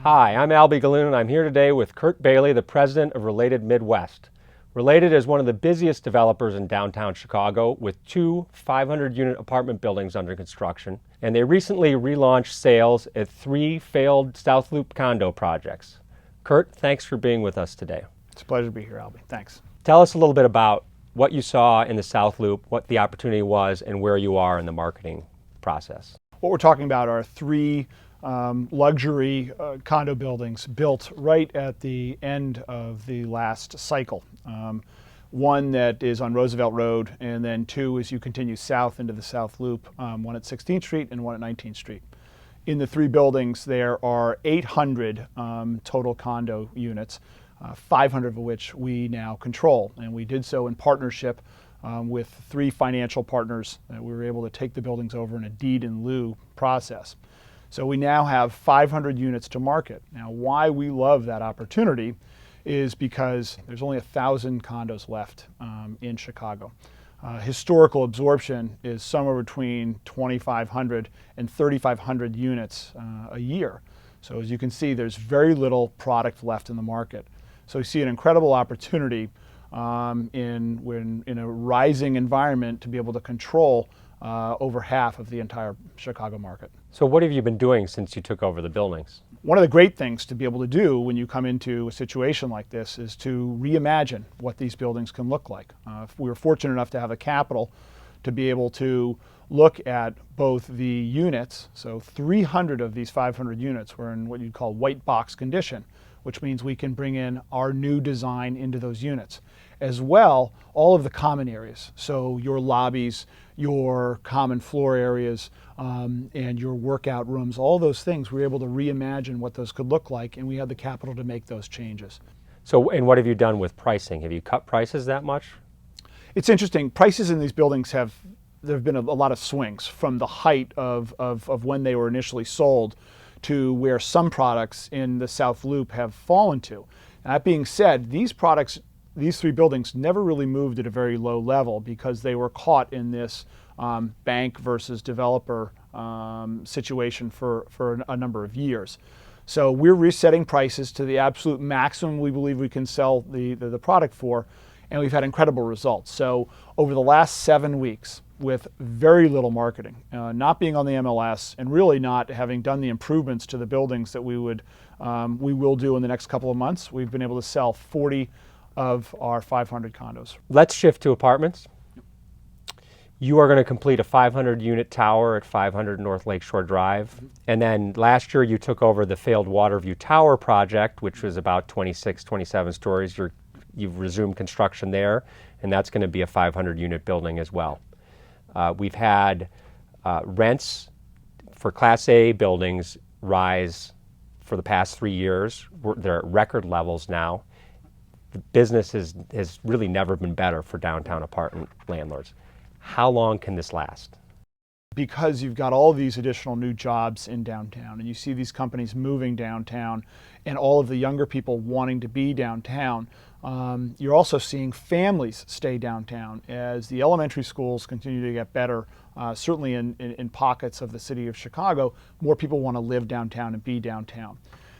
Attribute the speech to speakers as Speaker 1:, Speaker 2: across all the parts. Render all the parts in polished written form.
Speaker 1: Hi, I'm Albie Galoon and I'm here today with Curt Bailey, the president of Related Midwest. Related is one of the busiest developers in downtown Chicago with two 500-unit apartment buildings under construction, and they recently relaunched sales at 3 failed South Loop condo projects. Curt, thanks for being with us today.
Speaker 2: It's a pleasure to be here, Albie. Thanks.
Speaker 1: Tell us a little bit about what you saw in the South Loop, what the opportunity was, and where you are in the marketing process.
Speaker 2: What we're talking about are 3 luxury condo buildings built right at the end of the last cycle. One that is on Roosevelt Road, and then 2 as you continue south into the South Loop, one at 16th Street and one at 19th Street. In the 3 buildings, there are 800 total condo units, 500 of which we now control. And we did so in partnership with 3 financial partners. We were able to take the buildings over in a deed in lieu process. So we now have 500 units to market. Now, why we love that opportunity is because there's only 1,000 condos left in Chicago. Historical absorption is somewhere between 2,500 and 3,500 units a year. So as you can see, there's very little product left in the market. So we see an incredible opportunity in a rising environment to be able to control over half of the entire Chicago market.
Speaker 1: So what have you been doing since you took over the buildings?
Speaker 2: One of the great things to be able to do when you come into a situation like this is to reimagine what these buildings can look like. We were fortunate enough to have the capital to be able to look at both the units. So 300 of these 500 units were in what you'd call white box condition, which means we can bring in our new design into those units. As well, all of the common areas, so your lobbies, your common floor areas, and your workout rooms, all those things, we were able to reimagine what those could look like, and we had the capital to make those changes.
Speaker 1: So, and what have you done with pricing? Have you cut prices that much?
Speaker 2: It's interesting. Prices in these buildings there have been a lot of swings from the height of when they were initially sold to where some products in the South Loop have fallen to. That being said, these 3 buildings never really moved at a very low level because they were caught in this bank versus developer situation for a number of years. So we're resetting prices to the absolute maximum we believe we can sell the product for, and we've had incredible results. So over the last 7 weeks, with very little marketing, not being on the MLS, and really not having done the improvements to the buildings that we will do in the next couple of months, we've been able to sell 40 of our 500 condos.
Speaker 1: Let's shift to apartments. You are going to complete a 500-unit tower at 500 North Lakeshore Drive. And then last year you took over the failed Waterview Tower project, which was about 26, 27 stories. You've resumed construction there, and that's going to be a 500-unit building as well. We've had rents for Class A buildings rise for the past 3 years. They're at record levels now. The business has really never been better for downtown apartment landlords. How long can this last?
Speaker 2: Because you've got all these additional new jobs in downtown, and you see these companies moving downtown, and all of the younger people wanting to be downtown, you're also seeing families stay downtown as the elementary schools continue to get better. Certainly in pockets of the city of Chicago, more people want to live downtown and be downtown.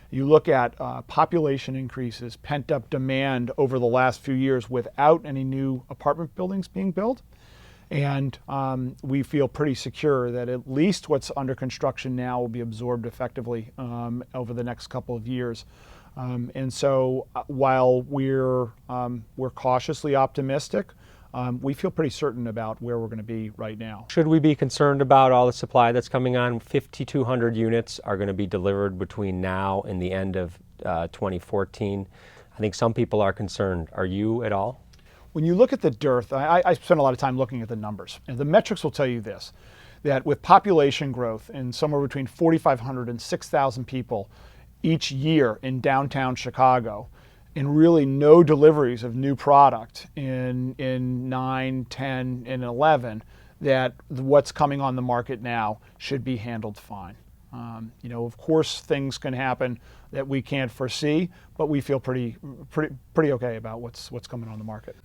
Speaker 2: You look at population increases, pent-up demand over the last few years without any new apartment buildings being built. And we feel pretty secure that at least what's under construction now will be absorbed effectively over the next couple of years. And so while we're cautiously optimistic, we feel pretty certain about where we're going to be right now.
Speaker 1: Should we be concerned about all the supply that's coming on? 5,200 units are going to be delivered between now and the end of 2014. I think some people are concerned. Are you at all?
Speaker 2: When you look at the dearth, I spend a lot of time looking at the numbers, and the metrics will tell you this, that with population growth in somewhere between 4,500 and 6,000 people each year in downtown Chicago, and really no deliveries of new product in 9, 10, and 11, that what's coming on the market now should be handled fine. Of course, things can happen that we can't foresee, but we feel pretty okay about what's coming on the market.